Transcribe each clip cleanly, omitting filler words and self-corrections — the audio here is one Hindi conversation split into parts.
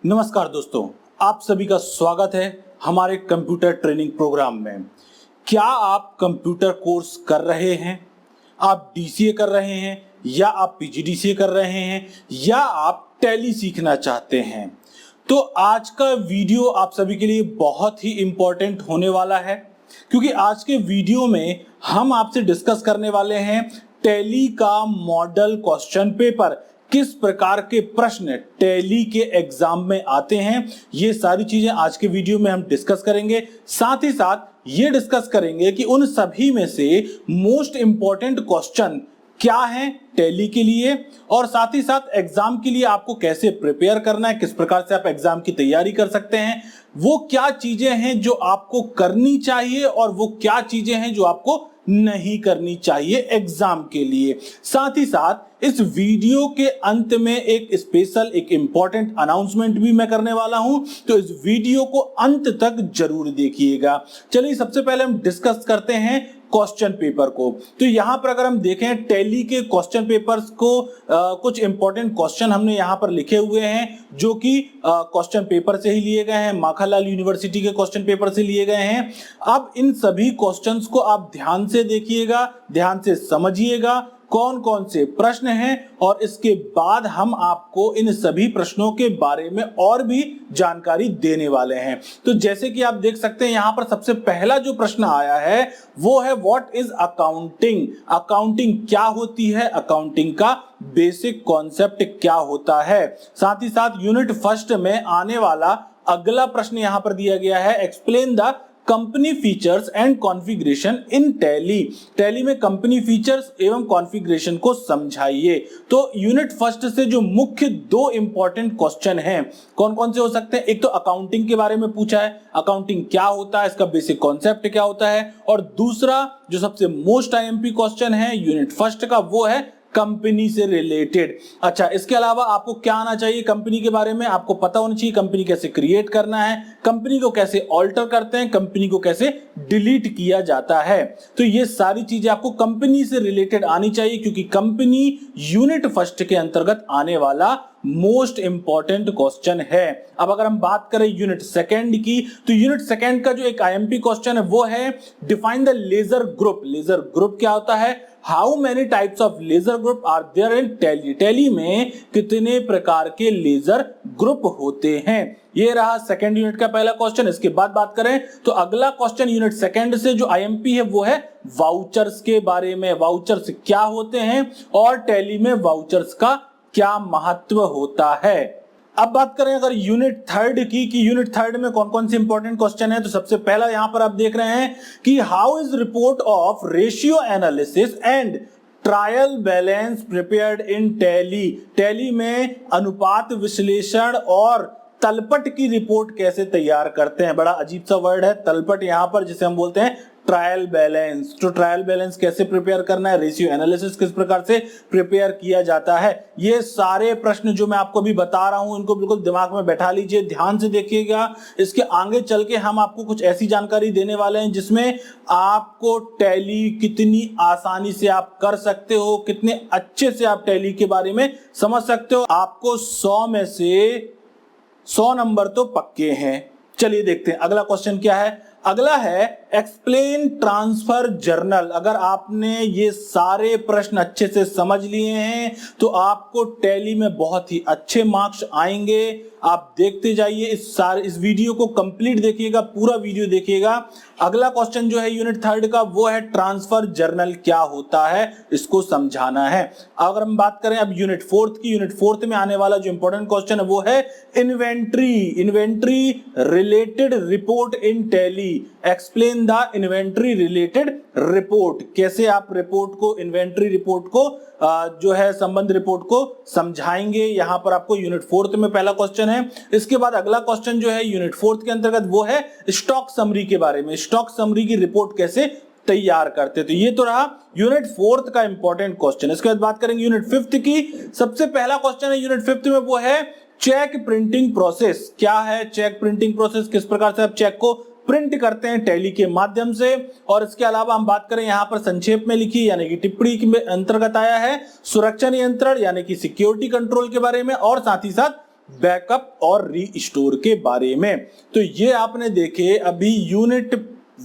नमस्कार दोस्तों, आप सभी का स्वागत है हमारे कंप्यूटर ट्रेनिंग प्रोग्राम में। क्या आप कंप्यूटर कोर्स कर रहे हैं? आप डीसीए कर रहे हैं या आप पीजीडीसीए कर रहे हैं या आप टैली सीखना चाहते हैं? तो आज का वीडियो आप सभी के लिए बहुत ही इंपॉर्टेंट होने वाला है, क्योंकि आज के वीडियो में हम आपसे डिस्कस करने वाले हैं टैली का मॉडल क्वेश्चन पेपर। किस प्रकार के प्रश्न टैली के एग्जाम में आते हैं, ये सारी चीजें आज के वीडियो में हम डिस्कस करेंगे। साथ ही साथ ये डिस्कस करेंगे कि उन सभी में से मोस्ट इंपॉर्टेंट क्वेश्चन क्या है टैली के लिए, और साथ ही साथ एग्जाम के लिए आपको कैसे प्रिपेयर करना है, किस प्रकार से आप एग्जाम की तैयारी कर सकते हैं, वो क्या चीजें हैं जो आपको करनी चाहिए और वो क्या चीजें हैं जो आपको नहीं करनी चाहिए एग्जाम के लिए। साथ ही साथ इस वीडियो के अंत में एक स्पेशल एक इंपॉर्टेंट अनाउंसमेंट भी मैं करने वाला हूं, तो इस वीडियो को अंत तक जरूर देखिएगा। चलिए सबसे पहले हम डिस्कस करते हैं क्वेश्चन पेपर को। तो यहां पर अगर हम देखें टैली के क्वेश्चन पेपर्स को, कुछ इंपॉर्टेंट क्वेश्चन हमने यहां पर लिखे हुए हैं जो कि क्वेश्चन पेपर से ही लिए गए हैं, माखनलाल यूनिवर्सिटी के क्वेश्चन पेपर से लिए गए हैं। अब इन सभी क्वेश्चंस को आप ध्यान से देखिएगा, ध्यान से समझिएगा कौन कौन से प्रश्न हैं, और इसके बाद हम आपको इन सभी प्रश्नों के बारे में और भी जानकारी देने वाले हैं। तो जैसे कि आप देख सकते हैं यहां पर सबसे पहला जो प्रश्न आया है वो है व्हाट इज अकाउंटिंग। अकाउंटिंग क्या होती है, अकाउंटिंग का बेसिक कॉन्सेप्ट क्या होता है। साथ ही साथ यूनिट फर्स्ट में आने वाला अगला प्रश्न यहां पर दिया गया है, explain the company features and configuration इन टैली। टैली में कंपनी फीचर्स एवं कॉन्फ़िगरेशन को समझाइए। तो यूनिट फर्स्ट से जो मुख्य दो इंपॉर्टेंट क्वेश्चन हैं कौन कौन से हो सकते हैं, एक तो अकाउंटिंग के बारे में पूछा है, अकाउंटिंग क्या होता है, इसका बेसिक कॉन्सेप्ट क्या होता है, और दूसरा जो सबसे मोस्ट आईएमपी क्वेश्चन है यूनिट फर्स्ट का वो है कंपनी से रिलेटेड। अच्छा, इसके अलावा आपको क्या आना चाहिए कंपनी के बारे में, आपको पता होना चाहिए कंपनी कैसे क्रिएट करना है, कंपनी को कैसे ऑल्टर करते हैं, कंपनी को कैसे डिलीट किया जाता है। तो ये सारी चीजें आपको कंपनी से रिलेटेड आनी चाहिए, क्योंकि कंपनी यूनिट फर्स्ट के अंतर्गत आने वाला मोस्ट इंपॉर्टेंट क्वेश्चन है। अब अगर हम बात करें यूनिट सेकंड की, तो यूनिट सेकंड का जो एक आईएमपी क्वेश्चन है वो है define the ledger group. Ledger group क्या होता है, how many types of ledger group are there in Tally. Tally में कितने प्रकार के लेजर ग्रुप होते हैं। ये रहा सेकंड यूनिट का पहला क्वेश्चन। इसके बाद बात करें तो अगला क्वेश्चन यूनिट सेकंड से जो आईएमपी है वो है वाउचर्स के बारे में। वाउचर्स क्या होते हैं और टैली में वाउचर्स का क्या महत्व होता है। अब बात करें अगर यूनिट थर्ड की, कि यूनिट थर्ड में कौन कौन से इंपॉर्टेंट क्वेश्चन है, तो सबसे पहला यहां पर आप देख रहे हैं कि how is report of ratio analysis and trial balance prepared in Tally. Tally में अनुपात विश्लेषण और तलपट की रिपोर्ट कैसे तैयार करते हैं। बड़ा अजीब सा वर्ड है तलपट यहां पर, जिसे हम बोलते हैं ट्रायल बैलेंस। तो ट्रायल बैलेंस कैसे प्रिपेयर करना है, रेशियो एनालिसिस किस प्रकार से प्रिपेयर किया जाता है, ये सारे प्रश्न जो मैं आपको भी बता रहा हूं इनको बिल्कुल दिमाग में बैठा लीजिए, ध्यान से देखिएगा। इसके आगे चल के हम आपको कुछ ऐसी जानकारी देने वाले हैं जिसमें आपको टैली कितनी आसानी से आप कर सकते हो, कितने अच्छे से आप टैली के बारे में समझ सकते हो। आपको 100 में से 100 नंबर तो पक्के हैं। चलिए देखते हैं अगला क्वेश्चन क्या है। अगला है एक्सप्लेन ट्रांसफर जर्नल। अगर आपने ये सारे प्रश्न अच्छे से समझ लिए हैं तो आपको टैली में बहुत ही अच्छे मार्क्स आएंगे। आप देखते जाइए, इस वीडियो को कंप्लीट देखिएगा, पूरा वीडियो देखिएगा। अगला क्वेश्चन जो है यूनिट थर्ड का वो है ट्रांसफर जर्नल क्या होता है, इसको समझाना है। अगर हम बात करें अब यूनिट फोर्थ की, यूनिट फोर्थ में आने वाला जो इंपॉर्टेंट क्वेश्चन है वो है inventory. Inventory related report in tally. Explain the inventory related report. कैसे आप रिपोर्ट को, इन्वेंट्री रिपोर्ट को जो है संबंध रिपोर्ट को समझाएंगे। यहां पर आपको यूनिट फोर्थ में पहला क्वेश्चन है। इसके बाद अगला क्वेश्चन जो है यूनिट फोर्थ के अंतर्गत वो है स्टॉक समरी के बारे में। स्टॉक समरी की रिपोर्ट कैसे तैयार करते। तो ये तो रहा यूनिट फोर्थ का इंपॉर्टेंट क्वेश्चन। इसके बाद बात करेंगे यूनिट फिफ्थ की। सबसे पहला क्वेश्चन है यूनिट फिफ्थ में वो है चेक प्रिंटिंग प्रोसेस। क्या है चेक प्रिंटिंग प्रोसेस, किस प्रकार से आप चेक को प्रिंट करते हैं टैली के माध्यम से। और इसके अलावा हम बात करें यहां पर संक्षेप में लिखी यानी कि टिप्पणी के अंतर्गत आया है सुरक्षा नियंत्रण यानी कि सिक्योरिटी कंट्रोल के बारे में, और साथ ही साथ बैकअप और रीस्टोर के बारे में। तो ये आपने देखे अभी यूनिट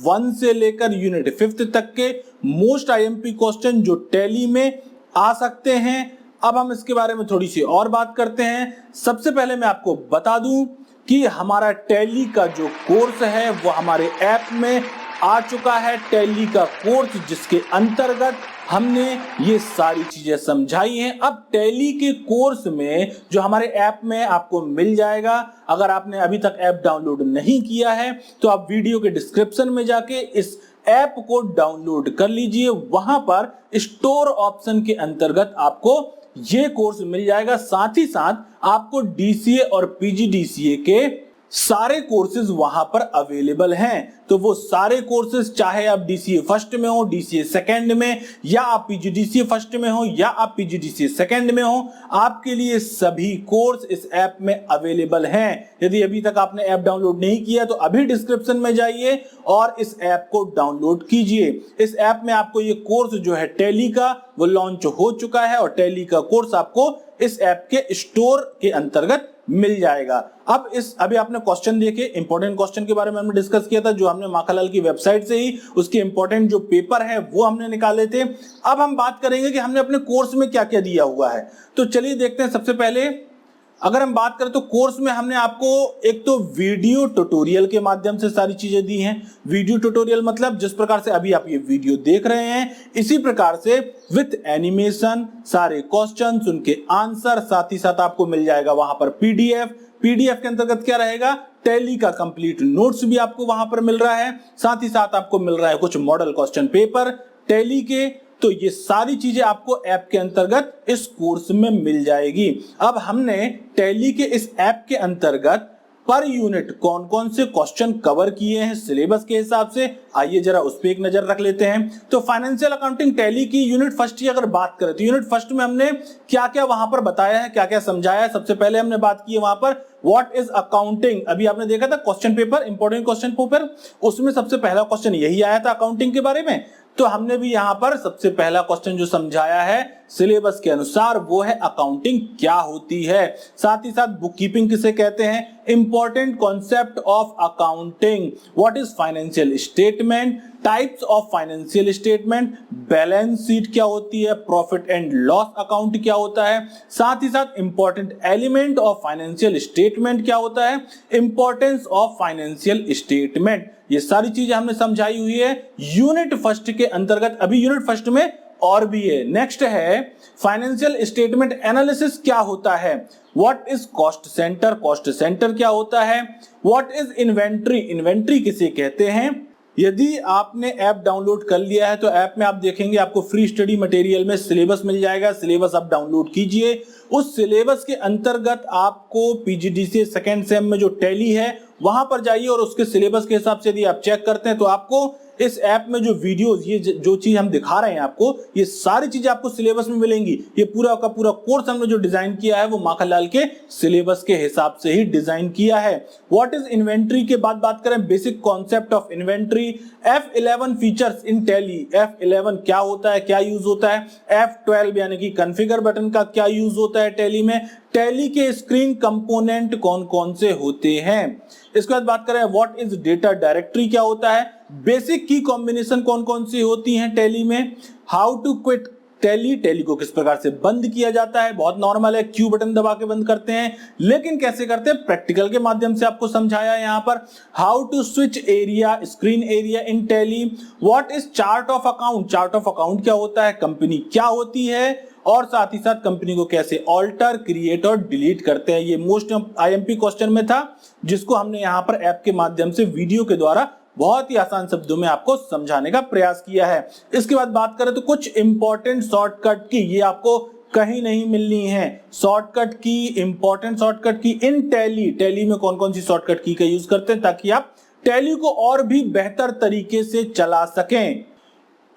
1 से लेकर यूनिट 5 तक के मोस्ट आईएमपी क्वेश्चन जो टैली में आ सकते हैं। अब हम इसके बारे में थोड़ी सी और बात करते हैं। सबसे पहले मैं आपको बता दूं कि हमारा टैली का जो कोर्स है वो हमारे ऐप में आ चुका है। टैली का कोर्स जिसके अंतर्गत हमने ये सारी चीजें समझाई हैं। अब टैली के कोर्स में जो हमारे ऐप में आपको मिल जाएगा, अगर आपने अभी तक ऐप डाउनलोड नहीं किया है तो आप वीडियो के डिस्क्रिप्शन में जाके इस ऐप को डाउनलोड कर लीजिए। वहां पर स्टोर ऑप्शन के अंतर्गत आपको ये कोर्स मिल जाएगा। साथ ही साथ आपको डीसीए और पीजीडीसीए के सारे कोर्सेज वहां पर अवेलेबल हैं। तो वो सारे कोर्सेज चाहे आप डीसीए फर्स्ट में हो, डीसीए सेकंड में, या आप पीजीडीसीए फर्स्ट में हो, या आप पीजीडीसीए सेकंड में हो, आपके लिए सभी कोर्स इस ऐप में अवेलेबल हैं। यदि अभी तक आपने ऐप डाउनलोड नहीं किया तो अभी डिस्क्रिप्शन में जाइए और इस ऐप को डाउनलोड कीजिए। इस ऐप में आपको ये कोर्स जो है टैली का वो लॉन्च हो चुका है और टैली का कोर्स आपको इस ऐप के स्टोर के अंतर्गत मिल जाएगा। अब अभी आपने क्वेश्चन देखे, इंपॉर्टेंट क्वेश्चन के बारे में हमने डिस्कस किया था, जो हमने माखनलाल की वेबसाइट से ही उसके इंपॉर्टेंट जो पेपर है वो हमने निकाले थे। अब हम बात करेंगे कि हमने अपने कोर्स में क्या क्या दिया हुआ है। तो चलिए देखते हैं। सबसे पहले अगर हम बात करें तो कोर्स में हमने आपको एक तो वीडियो ट्यूटोरियल के माध्यम से सारी चीजें दी हैं। वीडियो ट्यूटोरियल मतलब जिस प्रकार से अभी आप ये वीडियो देख रहे हैं, इसी प्रकार से विथ एनिमेशन सारे क्वेश्चंस, उनके आंसर, साथ ही साथ आपको मिल जाएगा वहां पर पीडीएफ के अंतर्गत क्या रहेगा, टैली का कंप्लीट नोट्स भी आपको वहां पर मिल रहा है। साथ ही साथ आपको मिल रहा है कुछ मॉडल क्वेश्चन पेपर टैली के। तो ये सारी चीजें आपको ऐप के अंतर्गत इस कोर्स में मिल जाएगी। अब हमने टैली के इस ऐप के अंतर्गत पर यूनिट कौन कौन से क्वेश्चन कवर किए हैं सिलेबस के हिसाब से, आइए जरा उस पे एक नजर रख लेते हैं। तो फाइनेंशियल अकाउंटिंग टैली की यूनिट फर्स्ट की अगर बात करें तो यूनिट फर्स्ट में हमने क्या क्या वहां पर बताया है, क्या क्या समझाया है। सबसे पहले हमने बात की है वहां पर व्हाट इज अकाउंटिंग। अभी आपने देखा था question paper, important question paper, उसमें सबसे पहला क्वेश्चन यही आया था अकाउंटिंग के बारे में। तो हमने भी यहां पर सबसे पहला क्वेश्चन जो समझाया है सिलेबस के अनुसार वो है अकाउंटिंग क्या होती है। साथ ही साथ बुक कीपिंग किसे कहते हैं, important concept of accounting, what is financial statement, types of financial statement, balance sheet क्या होती है, प्रॉफिट एंड लॉस अकाउंट क्या होता है, साथ ही साथ important element of financial statement क्या होता है, इंपॉर्टेंस ऑफ फाइनेंशियल स्टेटमेंट। ये सारी चीजें हमने समझाई हुई है यूनिट फर्स्ट के अंतर्गत। अभी यूनिट फर्स्ट में और भी है। नेक्स्ट है फाइनेंशियल स्टेटमेंट एनालिसिस क्या होता है, what is cost centre, cost centre क्या होता है, व्हाट इज इन्वेंट्री, इन्वेंट्री किसे कहते हैं। यदि आपने ऐप डाउनलोड कर लिया है तो ऐप में आप देखेंगे आपको फ्री स्टडी मटेरियल में सिलेबस मिल जाएगा। सिलेबस आप डाउनलोड कीजिए। उस सिलेबस के अंतर्गत आपको पीजीडीसीए सेकंड सेम में जो टैली है वहां पर जाइए और उसके सिलेबस के हिसाब से यदि आप चेक करते हैं तो आपको इस ऐप में जो वीडियोस, ये जो चीज हम दिखा रहे हैं आपको, ये सारी चीजें आपको सिलेबस में मिलेंगी। ये पूरा का पूरा कोर्स हमने जो डिजाइन किया है वो माखनलाल के सिलेबस के हिसाब से ही डिजाइन किया है। व्हाट इज इन्वेंट्री के बाद बात करें, basic concept of inventory, F11 features in tally, F11 क्या होता है, क्या यूज होता है, F12 यानी कि कॉन्फ़िगर बटन का क्या यूज होता है टैली में, टैली के स्क्रीन कंपोनेंट कौन कौन से होते हैं। इसके बाद बात करें व्हाट इज डेटा डायरेक्टरी क्या होता है, बेसिक की कॉम्बिनेशन कौन कौन सी होती हैं टैली में, how to quit Tally, Tally को किस प्रकार से बंद किया जाता है, बहुत नॉर्मल है, क्यू बटन दबा के बंद करते हैं, लेकिन कैसे करते हैं प्रैक्टिकल के माध्यम से आपको समझाया है यहाँ पर। How to switch area, screen area in Tally, what is chart of account, chart of account क्या होता है, कंपनी क्या होती है, और साथ ही साथ कंपनी को कैसे ऑल्टर, क्रिएट और डिलीट करते हैं। ये मोस्ट आईएमपी क्वेश्चन में था जिसको हमने यहाँ पर ऐप के माध्यम से वीडियो के द्वारा बहुत ही आसान शब्दों में आपको समझाने का प्रयास किया है। इसके बाद बात करें तो कुछ इंपॉर्टेंट शॉर्टकट की, ये आपको कहीं नहीं मिलनी है। शॉर्टकट की, इंपॉर्टेंट शॉर्टकट की इन टैली, टैली में कौन कौन सी शॉर्टकट की का यूज करते हैं ताकि आप टैली को और भी बेहतर तरीके से चला सकें।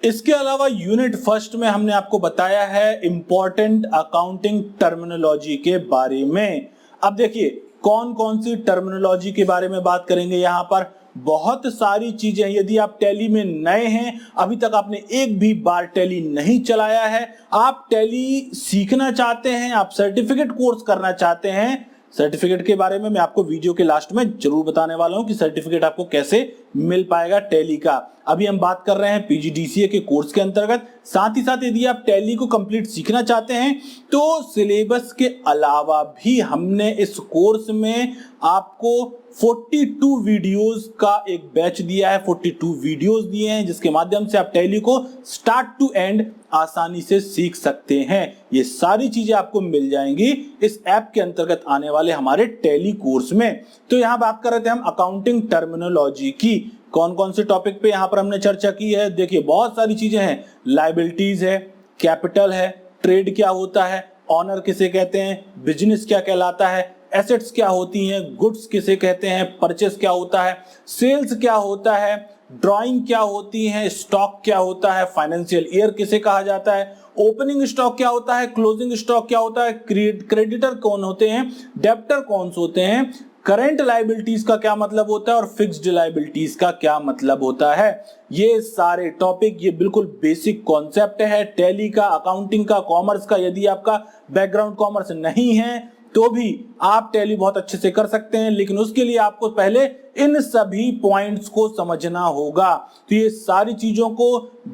इसके अलावा यूनिट फर्स्ट में हमने आपको बताया है इंपॉर्टेंट अकाउंटिंग टर्मिनोलॉजी के बारे में। अब देखिए कौन कौन सी टर्मिनोलॉजी के बारे में बात करेंगे, यहाँ पर बहुत सारी चीजें। यदि आप टैली में नए हैं, अभी तक आपने एक भी बार टैली नहीं चलाया है, आप टैली सीखना चाहते हैं, आप सर्टिफिकेट कोर्स करना चाहते हैं, सर्टिफिकेट के बारे में मैं आपको वीडियो के लास्ट में जरूर बताने वाला हूं कि सर्टिफिकेट आपको कैसे मिल पाएगा टैली का। अभी हम बात कर रहे हैं पीजीडीसीए के कोर्स के अंतर्गत। साथ ही साथ यदि आप टैली को कंप्लीट सीखना चाहते हैं तो सिलेबस के अलावा भी हमने इस कोर्स में आपको 42 वीडियोस का एक बैच दिया है। 42 वीडियोस दिए हैं जिसके माध्यम से आप टैली को स्टार्ट टू एंड आसानी से सीख सकते हैं। ये सारी चीजें आपको मिल जाएंगी इस ऐप के अंतर्गत आने वाले हमारे टैली कोर्स में। तो यहां बात कर रहे थे हम अकाउंटिंग टर्मिनोलॉजी की। कौन कौन से टॉपिक पे यहां पर हमने चर्चा की है, देखिए बहुत सारी चीजें हैं। लायबिलिटीज है, कैपिटल है, ट्रेड क्या होता है, ऑनर किसे कहते हैं, बिजनेस क्या कहलाता है, एसेट्स क्या होती हैं, गुड्स किसे कहते हैं, परचेस क्या होता है, सेल्स क्या होता है, ड्राइंग क्या होती है, स्टॉक क्या होता है, फाइनेंशियल ईयर किसे कहा जाता है, ओपनिंग स्टॉक क्या होता है, क्लोजिंग स्टॉक क्या होता है, क्रेडिटर कौन होते हैं, डेब्टर कौन से होते हैं, करंट लायबिलिटीज का क्या मतलब होता है और फिक्स्ड लायबिलिटीज का क्या मतलब होता है। ये सारे टॉपिक, ये बिल्कुल बेसिक कॉन्सेप्ट है टैली का, अकाउंटिंग का, कॉमर्स का। यदि आपका बैकग्राउंड कॉमर्स नहीं है तो भी आप टैली बहुत अच्छे से कर सकते हैं, लेकिन उसके लिए आपको पहले इन सभी पॉइंट्स को समझना होगा। तो ये सारी चीजों को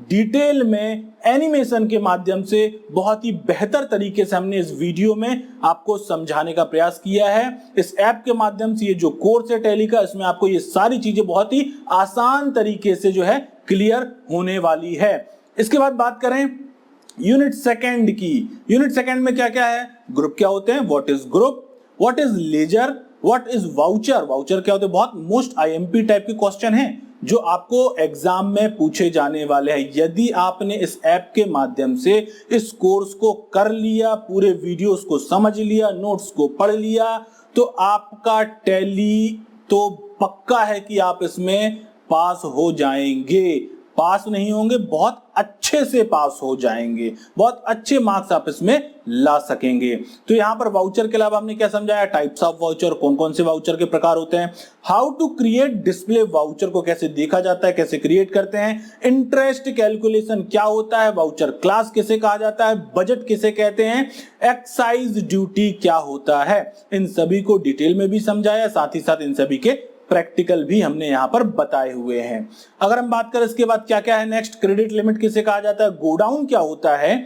डिटेल में एनिमेशन के माध्यम से बहुत ही बेहतर तरीके से हमने इस वीडियो में आपको समझाने का प्रयास किया है। इस ऐप के माध्यम से ये जो कोर्स है टैली का, इसमें आपको ये सारी चीजें बहुत ही आसान तरीके से जो है क्लियर होने वाली है। इसके बाद बात करें यूनिट सेकंड की। यूनिट सेकंड में क्या क्या है, ग्रुप क्या होते हैं, what is group, what is ledger, what is voucher, voucher क्या होते हैं, बहुत मोस्ट आईएमपी टाइप के क्वेश्चन हैं जो आपको एग्जाम में पूछे जाने वाले हैं। यदि आपने इस ऐप के माध्यम से इस कोर्स को कर लिया, पूरे वीडियोस को समझ लिया, नोट्स को पढ़ लिया, तो आपका टैली तो पक्का है कि आप इसमें पास हो जाएंगे। पास नहीं होंगे, बहुत अच्छे से पास हो जाएंगे, बहुत अच्छे मार्क्स आप इसमें ला सकेंगे। तो यहां पर वाउचर के अलावा हमने क्या समझाया, टाइप्स ऑफ वाउचर, कौन कौन से वाउचर के प्रकार होते हैं, how to create display voucher को कैसे देखा जाता है, कैसे क्रिएट करते हैं, इंटरेस्ट कैलकुलेशन क्या होता है, वाउचर क्लास किसे कहा जाता है, बजट किसे कहते हैं, एक्साइज ड्यूटी क्या होता है, इन सभी को डिटेल में भी समझाया। साथ ही साथ इन सभी के प्रैक्टिकल भी हमने यहां पर बताए हुए हैं। अगर हम बात करें इसके बाद क्या क्या है, नेक्स्ट क्रेडिट लिमिट किसे कहा जाता है, गोडाउन क्या होता है,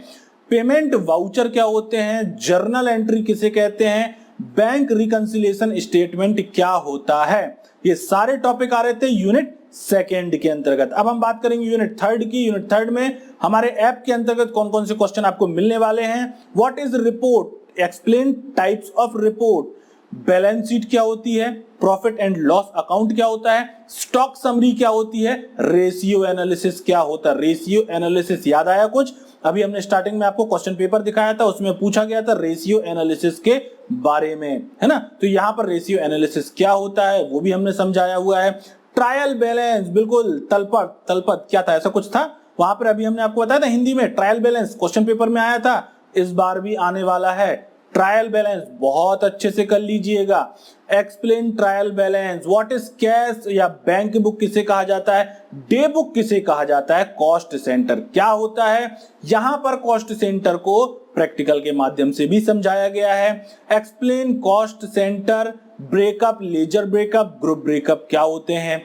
पेमेंट वाउचर क्या होते हैं, जर्नल एंट्री किसे कहते हैं, बैंक रिकंसिलिएशन स्टेटमेंट क्या होता है। ये सारे टॉपिक आ रहे थे यूनिट सेकेंड के अंतर्गत। अब हम बात करेंगे यूनिट थर्ड की। यूनिट थर्ड में हमारे ऐप के अंतर्गत कौन कौन से क्वेश्चन आपको मिलने वाले हैं, what is report, explain types of report, balance sheet क्या होती है, प्रॉफिट एंड लॉस अकाउंट क्या होता है, स्टॉक समरी क्या होती है, रेशियो एनालिसिस क्या होता है। रेशियो एनालिसिस याद आया कुछ, अभी हमने स्टार्टिंग में आपको क्वेश्चन पेपर दिखाया था, उसमें पूछा गया था रेशियो एनालिसिस के बारे में, है ना। तो यहां पर रेशियो एनालिसिस क्या होता है वो भी हमने समझाया हुआ है। ट्रायल बैलेंस, बिल्कुल तलपट क्या था, ऐसा कुछ था वहां पर, अभी हमने आपको बताया था हिंदी में ट्रायल बैलेंस क्वेश्चन पेपर में आया था, इस बार भी आने वाला है। ट्रायल बैलेंस बहुत अच्छे से कर लीजिएगा। Explain trial balance, what is cash या बैंक बुक किसे कहा जाता है, डे बुक किसे कहा जाता है, कॉस्ट सेंटर क्या होता है। यहां पर कॉस्ट सेंटर को प्रैक्टिकल के माध्यम से भी समझाया गया है। Explain cost centre, breakup, ledger breakup, group breakup क्या होते हैं।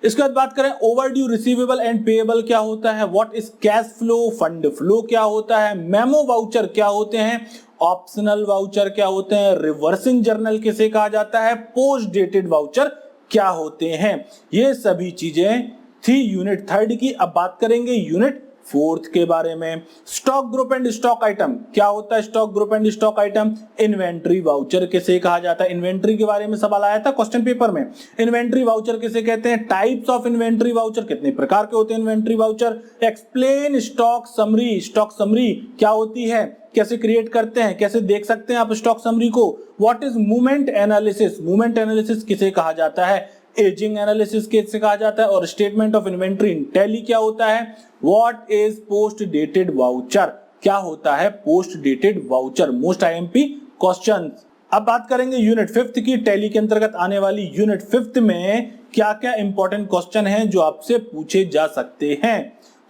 इसके बाद बात करें ओवरड्यू, रिसीवेबल एंड पेएबल क्या होता है, what is cash flow, fund flow क्या होता है, मेमो वाउचर क्या होते हैं, ऑप्शनल वाउचर क्या होते हैं, रिवर्सिंग जर्नल किसे कहा जाता है, पोस्ट डेटेड वाउचर क्या होते हैं। ये सभी चीजें थी यूनिट थर्ड की। अब बात करेंगे यूनिट फोर्थ के बारे में। Stock group and stock item क्या होता है, stock group and stock item, inventory voucher किसे कहा जाता है, इन्वेंट्री के बारे में सवाल आया था क्वेश्चन पेपर में, इन्वेंट्री वाउचर किसे कहते हैं, टाइप्स ऑफ इन्वेंट्री वाउचर, कितने प्रकार के होते हैं inventory voucher, explain stock summary, stock summary क्या होती है, कैसे क्रिएट करते हैं, कैसे देख सकते हैं आप स्टॉक समरी को, what is movement analysis, movement analysis किसे कहा जाता है, एजिंग एनालिसिस किसे कहा जाता है, और statement of inventory in tally क्या होता है, what is post dated voucher क्या होता है, post dated voucher, most IMP question. अब बात करेंगे यूनिट फिफ्थ की। टैली के अंतर्गत आने वाली यूनिट फिफ्थ में क्या क्या इंपॉर्टेंट क्वेश्चन हैं जो आपसे पूछे जा सकते हैं।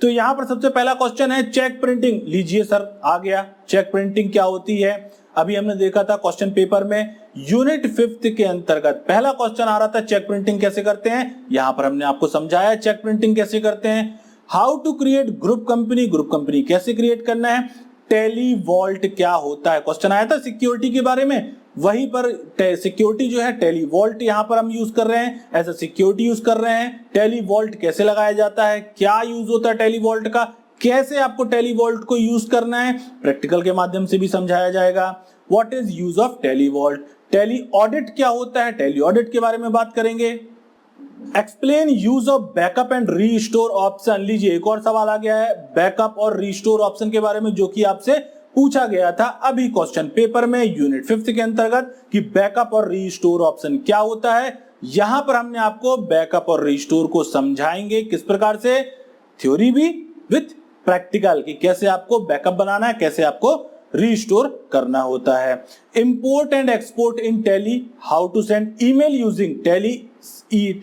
तो यहां पर सबसे पहला क्वेश्चन है चेक प्रिंटिंग। लीजिए सर, आ गया, चेक प्रिंटिंग क्या होती है। अभी हमने देखा था क्वेश्चन पेपर में यूनिट 5th के अंतर्गत पहला क्वेश्चन आ रहा था चेक प्रिंटिंग कैसे करते हैं। यहां पर हमने आपको समझाया चेक प्रिंटिंग कैसे करते हैं। How to create group company कैसे क्रिएट करना है। टेली वॉल्ट क्या होता है, क्वेश्चन आया था सिक्योरिटी के बारे में, वहीं पर सिक्योरिटी जो है टेली वॉल्ट यहां पर हम यूज कर रहे हैं, एज अ सिक्योरिटी यूज कर रहे हैं। टेली वॉल्ट कैसे लगाया जाता है, क्या यूज होता है टेली वॉल्ट का, कैसे आपको टेली वॉल्ट को यूज करना है, प्रैक्टिकल के माध्यम से भी समझाया जाएगा। What is use of Tally vault, Tally audit क्या होता है, टेली ऑडिट के बारे में बात करेंगे। Explain use of backup and restore option. लीजिए एक और सवाल आ गया है बैकअप और रीस्टोर ऑप्शन के बारे में, जो कि आपसे पूछा गया था अभी क्वेश्चन पेपर में यूनिट 5th के अंतर्गत कि बैकअप और रीस्टोर ऑप्शन क्या होता है। यहां पर हमने आपको बैकअप और रीस्टोर को समझाएंगे किस प्रकार से, थ्योरी भी विथ प्रैक्टिकल, कि कैसे आपको बैकअप बनाना है, कैसे आपको रीस्टोर करना होता है। Import and export in Tally, how to send email using Tally,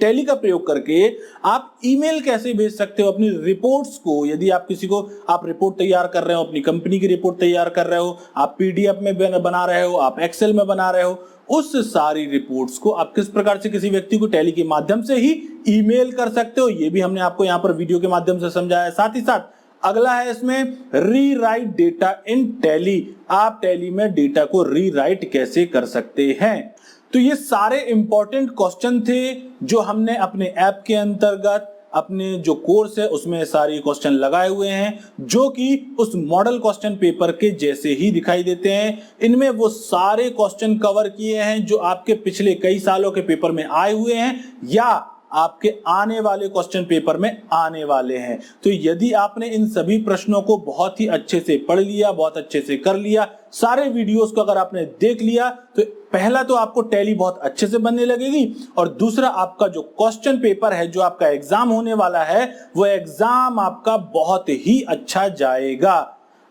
Tally का प्रयोग करके आप ईमेल कैसे भेज सकते हो अपनी रिपोर्ट्स को। यदि आप किसी को आप रिपोर्ट तैयार कर रहे हो, अपनी कंपनी की रिपोर्ट तैयार कर रहे हो, आप पीडीएफ में बना रहे हो, आप एक्सेल में बना रहे हो, उस सारी रिपोर्ट्स को आप किस प्रकार से किसी व्यक्ति को टैली के माध्यम से ही ईमेल कर सकते हो, ये भी हमने आपको यहाँ पर वीडियो के माध्यम से समझाया। साथ ही साथ अगला है इसमें रीराइट डेटा इन टैली, आप टैली में डेटा को रीराइट कैसे कर सकते हैं। तो ये सारे इंपॉर्टेंट क्वेश्चन थे जो हमने अपने ऐप के अंतर्गत अपने जो कोर्स है उसमें सारे क्वेश्चन लगाए हुए हैं, जो कि उस मॉडल क्वेश्चन पेपर के जैसे ही दिखाई देते हैं। इनमें वो सारे क्वेश्चन कवर किए हैं जो आपके पिछले कई सालों के पेपर में आए हुए हैं या आपके आने वाले क्वेश्चन पेपर में आने वाले हैं। तो यदि आपने इन सभी प्रश्नों को बहुत ही अच्छे से पढ़ लिया, बहुत अच्छे से कर लिया, सारे वीडियोस को अगर आपने देख लिया, तो पहला तो आपको टैली बहुत अच्छे से बनने लगेगी, और दूसरा आपका जो क्वेश्चन पेपर है, जो आपका एग्जाम होने वाला है, वो एग्जाम आपका बहुत ही अच्छा जाएगा।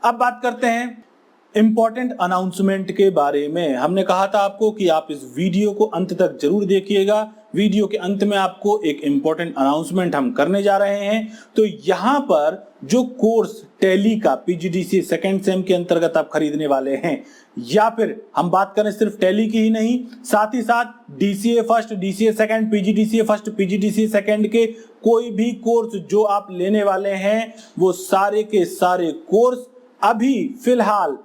अब बात करते हैं इंपॉर्टेंट अनाउंसमेंट के बारे में। हमने कहा था आपको कि आप इस वीडियो को अंत तक जरूर देखिएगा। वीडियो के अंत में आपको एक इंपॉर्टेंट अनाउंसमेंट हम करने जा रहे हैं। तो यहाँ पर जो कोर्स टैली का पीजीडीसीए सेकंड सेम के अंतर्गत आप खरीदने वाले हैं, या फिर हम बात करें सिर्फ टैली की ही नहीं, साथ ही साथ DCA first, DCA second, PGDCA first, PGDCA second के कोई भी कोर्स जो आप लेने वाले हैं, वो सारे के सारे कोर्स अभी फिलहाल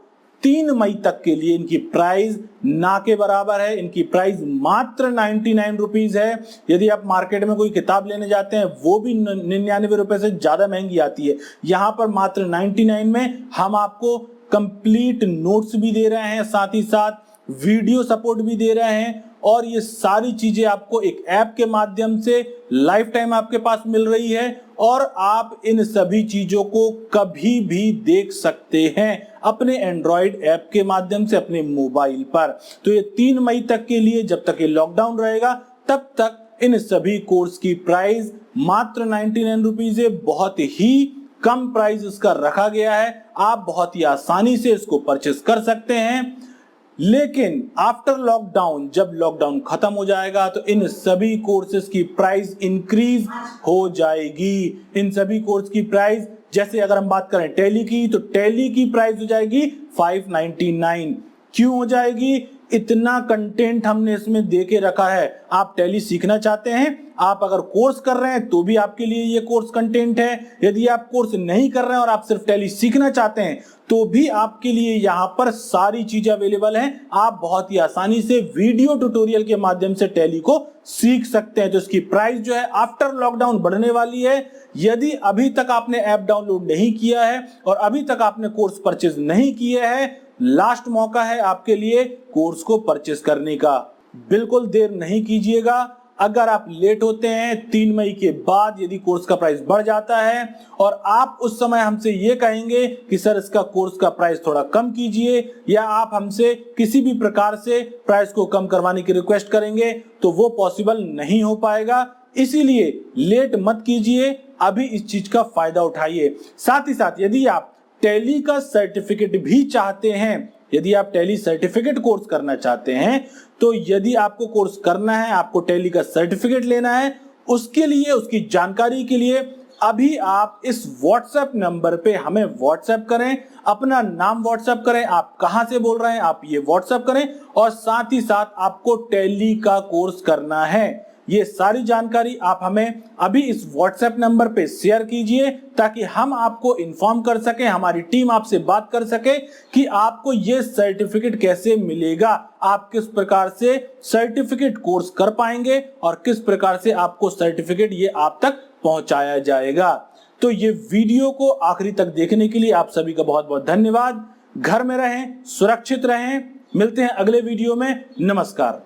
3 मई तक के लिए इनकी प्राइस ना के बराबर है। इनकी प्राइस मात्र 99 रुपीज है। यदि आप मार्केट में कोई किताब लेने जाते हैं वो भी 99 रुपए से ज्यादा महंगी आती है। यहाँ पर मात्र 99 में हम आपको कंप्लीट नोट्स भी दे रहे हैं, साथ ही साथ वीडियो सपोर्ट भी दे रहे हैं, और ये सारी चीजें आपको एक ऐप के माध्यम से लाइफ टाइम आपके पास मिल रही है, और आप इन सभी चीजों को कभी भी देख सकते हैं अपने एंड्रॉइड ऐप के माध्यम से अपने मोबाइल पर। तो ये 3 मई तक के लिए, जब तक ये लॉकडाउन रहेगा तब तक इन सभी कोर्स की प्राइस मात्र 99 रुपीज है। बहुत ही कम प्राइस इसका रखा गया है, आप बहुत ही आसानी से इसको परचेस कर सकते हैं। लेकिन आफ्टर लॉकडाउन, जब लॉकडाउन खत्म हो जाएगा, तो इन सभी कोर्सेज की प्राइस इंक्रीज हो जाएगी। इन सभी कोर्स की प्राइस, जैसे अगर हम बात करें टैली की, तो टैली की प्राइस हो जाएगी 599। क्यों हो जाएगी? इतना कंटेंट हमने इसमें दे के रखा है। आप टैली सीखना चाहते हैं, आप अगर कोर्स कर रहे हैं तो भी आपके लिए ये कोर्स कंटेंट है। यदि आप कोर्स नहीं कर रहे हैं और आप सिर्फ टैली सीखना चाहते हैं तो भी आपके लिए यहाँ पर सारी चीजें अवेलेबल हैं। आप बहुत ही आसानी से वीडियो ट्यूटोरियल के माध्यम से टैली को सीख सकते हैं। तो इसकी प्राइस जो है आफ्टर लॉकडाउन बढ़ने वाली है। यदि अभी तक आपने ऐप डाउनलोड नहीं किया है और अभी तक आपने कोर्स परचेज नहीं किया है, लास्ट मौका है आपके लिए कोर्स को परचेस करने का। बिल्कुल देर नहीं कीजिएगा। अगर आप लेट होते हैं 3 मई के बाद, यदि कोर्स का प्राइस बढ़ जाता है और आप उस समय हमसे ये कहेंगे कि सर इसका कोर्स का प्राइस थोड़ा कम कीजिए, या आप हमसे किसी भी प्रकार से प्राइस को कम करवाने की रिक्वेस्ट करेंगे, तो वो पॉसिबल नहीं हो पाएगा। इसीलिए लेट मत कीजिए, अभी इस चीज का फायदा उठाइए। साथ ही साथ यदि आप टैली का सर्टिफिकेट भी चाहते हैं, यदि आप टैली सर्टिफिकेट कोर्स करना चाहते हैं, तो यदि आपको कोर्स करना है, आपको टैली का सर्टिफिकेट लेना है, उसके लिए, उसकी जानकारी के लिए अभी आप इस व्हाट्सएप नंबर पे हमें व्हाट्सएप करें, अपना नाम व्हाट्सएप करें, आप कहां से बोल रहे हैं आप ये व्हाट्सएप करें, और साथ ही साथ आपको टैली का कोर्स करना है। ये सारी जानकारी आप हमें अभी इस व्हाट्सएप नंबर पे शेयर कीजिए ताकि हम आपको इन्फॉर्म कर सके, हमारी टीम आपसे बात कर सके कि आपको ये सर्टिफिकेट कैसे मिलेगा, आप किस प्रकार से सर्टिफिकेट कोर्स कर पाएंगे और किस प्रकार से आपको सर्टिफिकेट ये आप तक पहुंचाया जाएगा। तो ये वीडियो को आखिरी तक देखने के लिए आप सभी का बहुत बहुत धन्यवाद। घर में रहें, सुरक्षित रहें, मिलते हैं अगले वीडियो में। नमस्कार।